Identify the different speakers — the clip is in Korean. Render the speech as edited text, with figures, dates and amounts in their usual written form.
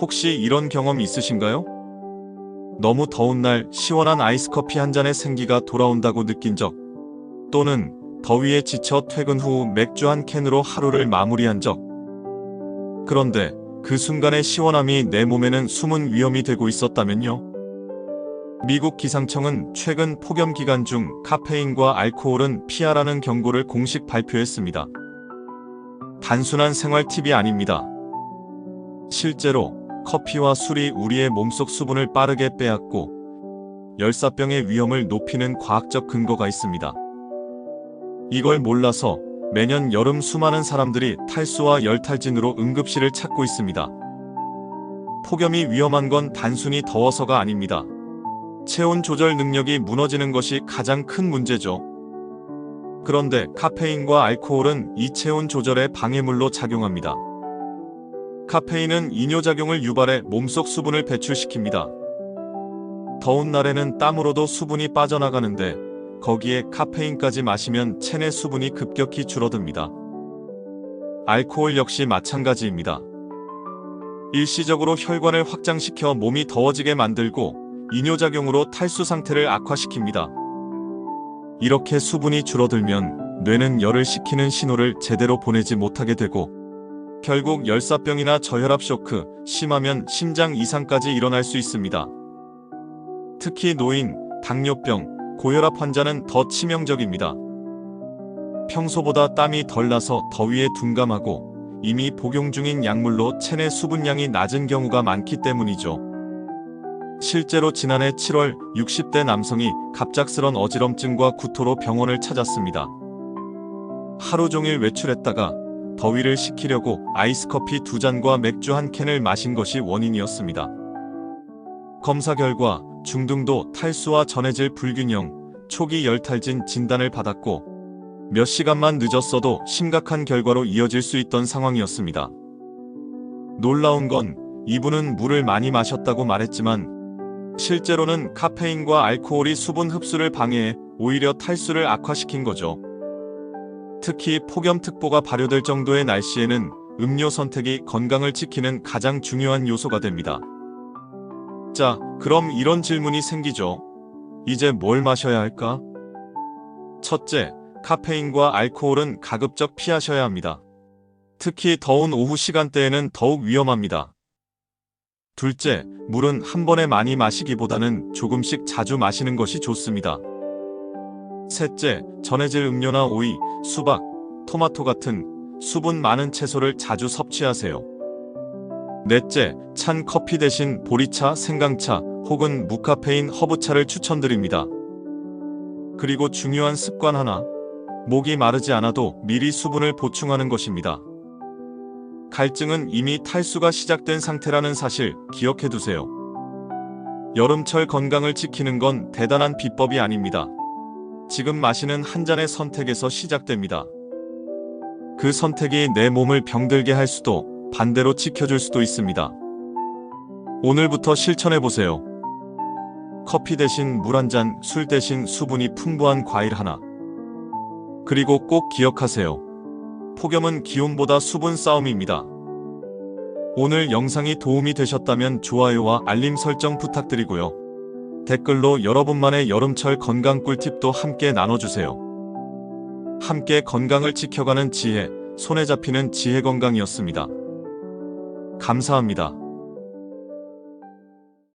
Speaker 1: 혹시 이런 경험 있으신가요? 너무 더운 날 시원한 아이스커피 한 잔에 생기가 돌아온다고 느낀 적, 또는 더위에 지쳐 퇴근 후 맥주 한 캔으로 하루를 마무리한 적. 그런데 그 순간의 시원함이 내 몸에는 숨은 위험이 되고 있었다면요? 미국 기상청은 최근 폭염 기간 중 카페인과 알코올은 피하라는 경고를 공식 발표했습니다. 단순한 생활 팁이 아닙니다. 실제로 커피와 술이 우리의 몸속 수분을 빠르게 빼앗고 열사병의 위험을 높이는 과학적 근거가 있습니다. 이걸 몰라서 매년 여름 수많은 사람들이 탈수와 열탈진으로 응급실을 찾고 있습니다. 폭염이 위험한 건 단순히 더워서가 아닙니다. 체온 조절 능력이 무너지는 것이 가장 큰 문제죠. 그런데 카페인과 알코올은 이 체온 조절에 방해물로 작용합니다. 카페인은 이뇨작용을 유발해 몸속 수분을 배출시킵니다. 더운 날에는 땀으로도 수분이 빠져나가는데 거기에 카페인까지 마시면 체내 수분이 급격히 줄어듭니다. 알코올 역시 마찬가지입니다. 일시적으로 혈관을 확장시켜 몸이 더워지게 만들고 이뇨작용으로 탈수 상태를 악화시킵니다. 이렇게 수분이 줄어들면 뇌는 열을 식히는 신호를 제대로 보내지 못하게 되고 결국 열사병이나 저혈압 쇼크, 심하면 심장 이상까지 일어날 수 있습니다. 특히 노인, 당뇨병, 고혈압 환자는 더 치명적입니다. 평소보다 땀이 덜 나서 더위에 둔감하고 이미 복용 중인 약물로 체내 수분량이 낮은 경우가 많기 때문이죠. 실제로 지난해 7월 60대 남성이 갑작스런 어지럼증과 구토로 병원을 찾았습니다. 하루 종일 외출했다가 더위를 식히려고 아이스커피 2잔과 맥주 한 캔을 마신 것이 원인이었습니다. 검사 결과 중등도 탈수와 전해질 불균형, 초기 열탈진 진단을 받았고 몇 시간만 늦었어도 심각한 결과로 이어질 수 있던 상황이었습니다. 놀라운 건 이분은 물을 많이 마셨다고 말했지만 실제로는 카페인과 알코올이 수분 흡수를 방해해 오히려 탈수를 악화시킨 거죠. 특히 폭염특보가 발효될 정도의 날씨에는 음료 선택이 건강을 지키는 가장 중요한 요소가 됩니다. 자, 그럼 이런 질문이 생기죠. 이제 뭘 마셔야 할까? 첫째, 카페인과 알코올은 가급적 피하셔야 합니다. 특히 더운 오후 시간대에는 더욱 위험합니다. 둘째, 물은 한 번에 많이 마시기보다는 조금씩 자주 마시는 것이 좋습니다. 셋째, 전해질 음료나 오이, 수박, 토마토 같은 수분 많은 채소를 자주 섭취하세요. 넷째, 찬 커피 대신 보리차, 생강차 혹은 무카페인 허브차를 추천드립니다. 그리고 중요한 습관 하나, 목이 마르지 않아도 미리 수분을 보충하는 것입니다. 갈증은 이미 탈수가 시작된 상태라는 사실 기억해두세요. 여름철 건강을 지키는 건 대단한 비법이 아닙니다. 지금 마시는 한 잔의 선택에서 시작됩니다. 그 선택이 내 몸을 병들게 할 수도 반대로 지켜줄 수도 있습니다. 오늘부터 실천해보세요. 커피 대신 물 한 잔, 술 대신 수분이 풍부한 과일 하나. 그리고 꼭 기억하세요. 폭염은 기온보다 수분 싸움입니다. 오늘 영상이 도움이 되셨다면 좋아요와 알림 설정 부탁드리고요. 댓글로 여러분만의 여름철 건강 꿀팁도 함께 나눠주세요. 함께 건강을 지켜가는 지혜, 손에 잡히는 지혜건강이었습니다. 감사합니다.